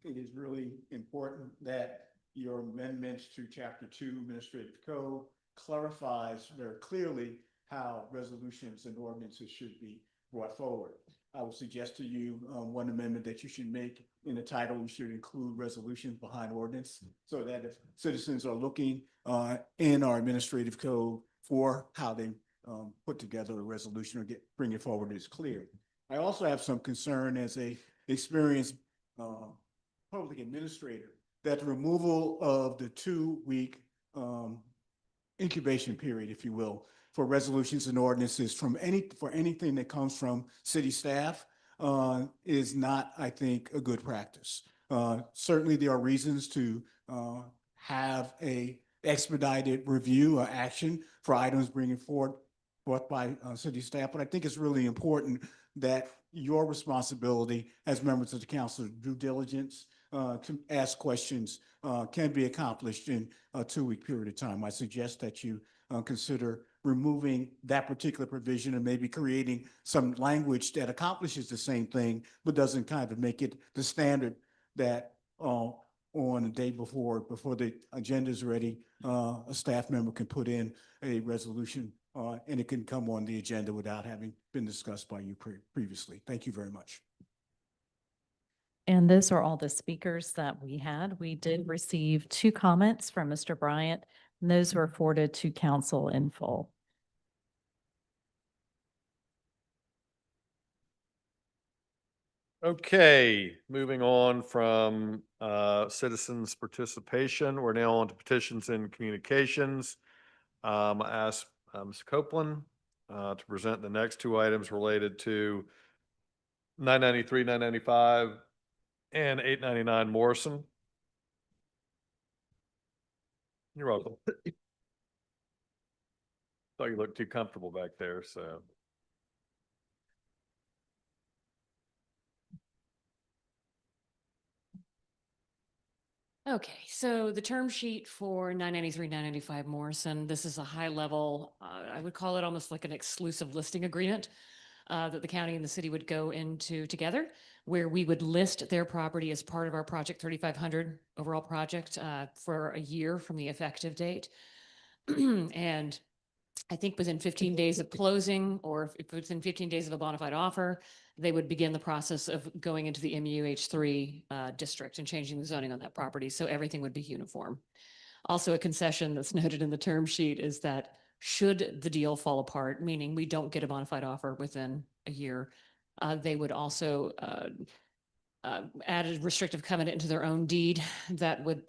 It is really important that your amendments to Chapter 2 Administrative Code clarifies very clearly how resolutions and ordinances should be brought forward. I would suggest to you one amendment that you should make in the title. You should include resolutions behind ordinance so that if citizens are looking in our administrative code for how they put together a resolution or bring it forward, it's clear. I also have some concern as a experienced public administrator that the removal of the 2-week incubation period, if you will, for resolutions and ordinances for anything that comes from city staff is not, I think, a good practice. Certainly there are reasons to have a expedited review or action for items brought by city staff, but I think it's really important that your responsibility as members of the council, due diligence, to ask questions can be accomplished in a 2-week period of time. I suggest that you consider removing that particular provision and maybe creating some language that accomplishes the same thing, but doesn't kind of make it the standard that on the day before the agenda is ready, a staff member can put in a resolution and it can come on the agenda without having been discussed by you previously. Thank you very much. And those are all the speakers that we had. We did receive 2 comments from Mr. Bryant, and those were forwarded to council in full. Okay, moving on from citizens' participation, we're now on to petitions and communications. I asked Ms. Copeland to present the next 2 items related to 993, 995, and 899 Morrison. You're welcome. Thought you looked too comfortable back there, so. Okay, so the term sheet for 993, 995 Morrison, this is a high level, I would call it almost like an exclusive listing agreement that the county and the city would go into together, where we would list their property as part of our Project 3500 overall project for a year from the effective date. And I think within 15 days of closing, or if it's within 15 days of a bona fide offer, they would begin the process of going into the MUH3 district and changing the zoning on that property. So everything would be uniform. Also, a concession that's noted in the term sheet is that should the deal fall apart, meaning we don't get a bona fide offer within a year, they would also add a restrictive covenant into their own deed that would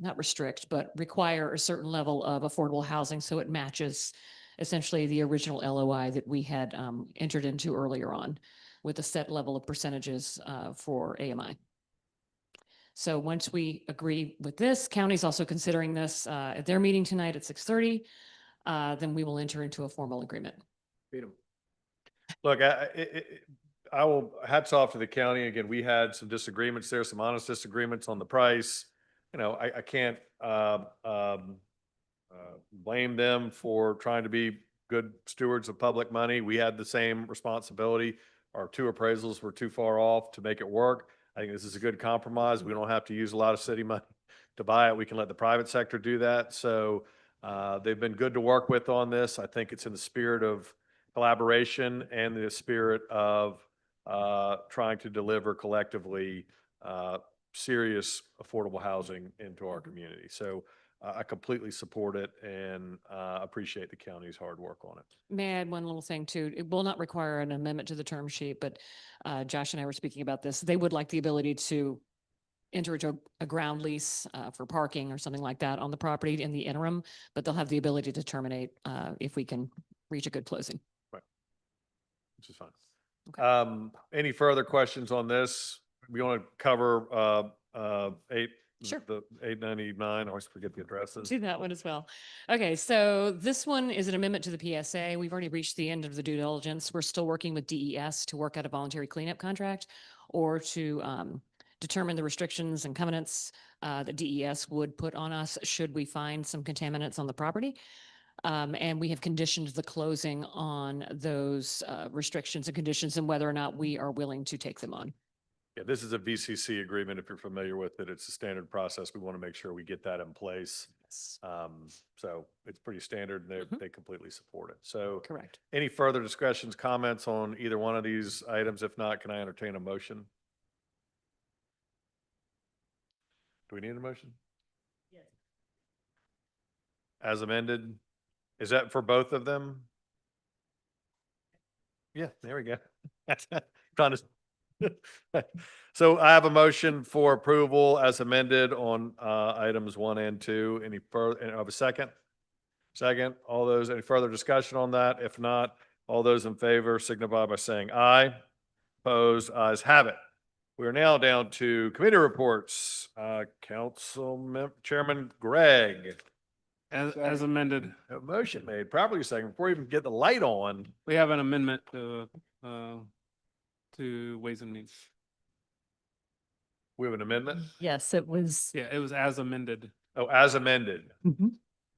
not restrict, but require a certain level of affordable housing so it matches essentially the original LOI that we had entered into earlier on with a set level of percentages for AMI. So once we agree with this, county's also considering this at their meeting tonight at 6:30, then we will enter into a formal agreement. Look, I will, hats off to the county. Again, we had some disagreements there, some honest disagreements on the price. You know, I can't blame them for trying to be good stewards of public money. We had the same responsibility. Our 2 appraisals were too far off to make it work. I think this is a good compromise. We don't have to use a lot of city money to buy it. We can let the private sector do that. So they've been good to work with on this. I think it's in the spirit of collaboration and the spirit of trying to deliver collectively serious affordable housing into our community. So I completely support it and appreciate the county's hard work on it. May I add one little thing too? It will not require an amendment to the term sheet, but Josh and I were speaking about this. They would like the ability to enter into a ground lease for parking or something like that on the property in the interim, but they'll have the ability to terminate if we can reach a good closing. Right. Which is fine. Okay. Any further questions on this? We want to cover Sure. the 899. I always forget the addresses. Do that one as well. Okay, so this one is an amendment to the PSA. We've already reached the end of the due diligence. We're still working with DES to work out a voluntary cleanup contract or to determine the restrictions and covenants that DES would put on us should we find some contaminants on the property. And we have conditioned the closing on those restrictions and conditions and whether or not we are willing to take them on. Yeah, this is a VCC agreement. If you're familiar with it, it's a standard process. We want to make sure we get that in place. So it's pretty standard and they completely support it. So Correct. any further discussions, comments on either one of these items? If not, can I entertain a motion? Do we need a motion? Yes. As amended? Is that for both of them? Yeah, there we go. Trying to. So I have a motion for approval as amended on items 1 and 2. Any further, of a second? Second, all those, any further discussion on that? If not, all those in favor signify by saying aye. Opposed, ayes have it. We are now down to committee reports. Chairman Gregg. As amended. A motion made, probably second, before we even get the light on. We have an amendment to Ways and Means. We have an amendment? Yes, it was. Yeah, it was as amended. Oh, as amended. Mhm.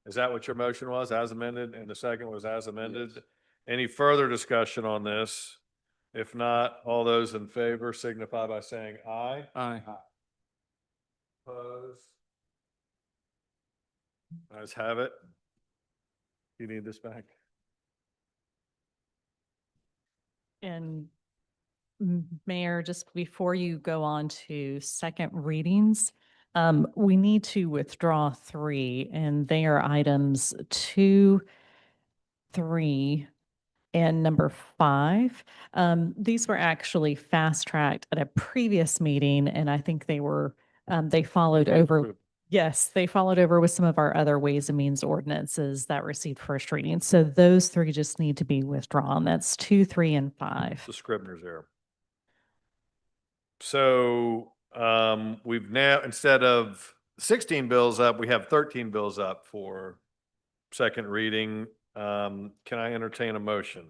Is that what your motion was, as amended? And the second was as amended? Any further discussion on this? If not, all those in favor signify by saying aye. Aye. Opposed? Ayes have it. You need this back? And Mayor, just before you go on to second readings, we need to withdraw 3, and they are items 2, 3, and number 5. These were actually fast-tracked at a previous meeting, and I think they followed over. Yes, they followed over with some of our other Ways and Means ordinances that received first reading. So those 3 just need to be withdrawn. That's 2, 3, and 5. The Scribner's error. So we've now, instead of 16 bills up, we have 13 bills up for second reading. Can I entertain a motion?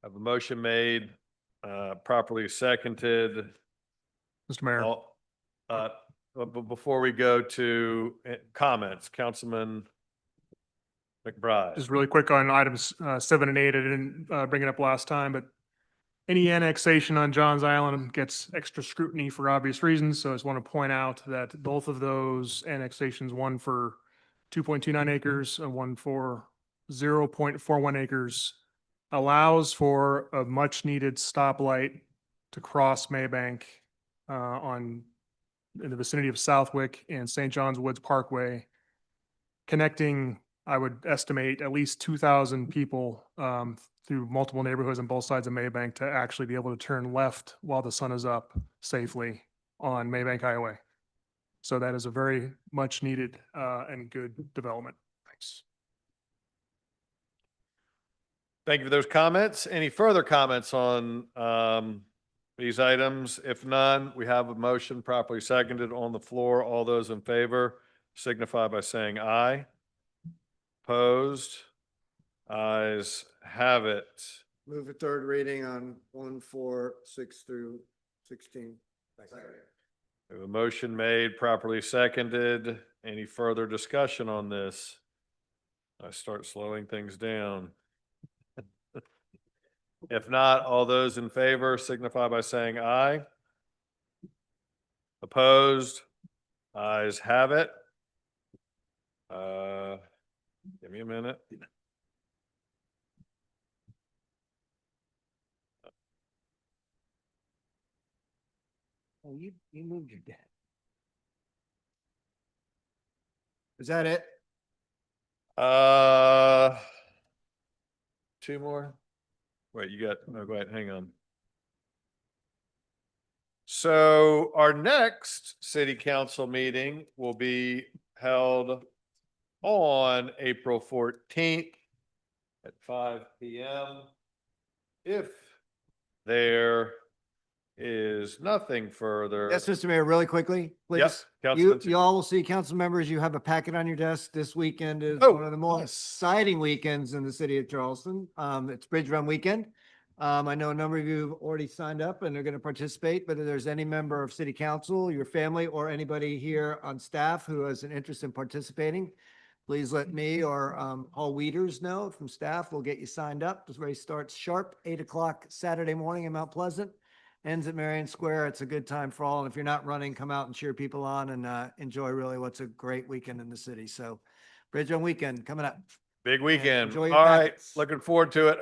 I have a motion made, properly seconded. Mr. Mayor. But before we go to comments, Councilman McBride. Just really quick on items 7 and 8. I didn't bring it up last time, but any annexation on Johns Island gets extra scrutiny for obvious reasons. So I just want to point out that both of those annexations, one for 2.29 acres and one for 0.41 acres, allows for a much needed stoplight to cross Maybank in the vicinity of Southwick and St. John's Woods Parkway, connecting, I would estimate, at least 2,000 people through multiple neighborhoods on both sides of Maybank to actually be able to turn left while the sun is up safely on Maybank Highway. So that is a very much needed and good development. Thanks. Thank you for those comments. Any further comments on these items? If none, we have a motion properly seconded on the floor. All those in favor signify by saying aye. Opposed? Ayes have it. Move a third reading on 1, 4, 6 through 16. We have a motion made, properly seconded. Any further discussion on this? I start slowing things down. If not, all those in favor signify by saying aye. Opposed? Ayes have it. Give me a minute. Oh, you moved your debt. Is that it? 2 more. Wait, you got, no, go ahead, hang on. So our next city council meeting will be held on April 14th at 5 p.m. If there is nothing further. Yes, Mr. Mayor, really quickly, please. Yes, You, Councilman. you all will see, council members, you have a packet on your desk. This weekend is Oh, one of the more yes. exciting weekends in the city of Charleston. It's Bridge Run Weekend. I know a number of you have already signed up and are going to participate, but if there's any member of city council, your family, or anybody here on staff who has an interest in participating, please let me or Paul Wieters know from staff. We'll get you signed up. This race starts sharp 8 o'clock Saturday morning in Mount Pleasant. Ends at Marion Square. It's a good time for all. And if you're not running, come out and cheer people on and enjoy really what's a great weekend in the city. So Bridge on Weekend coming up. Big weekend. enjoy your All right, packets. looking forward to it.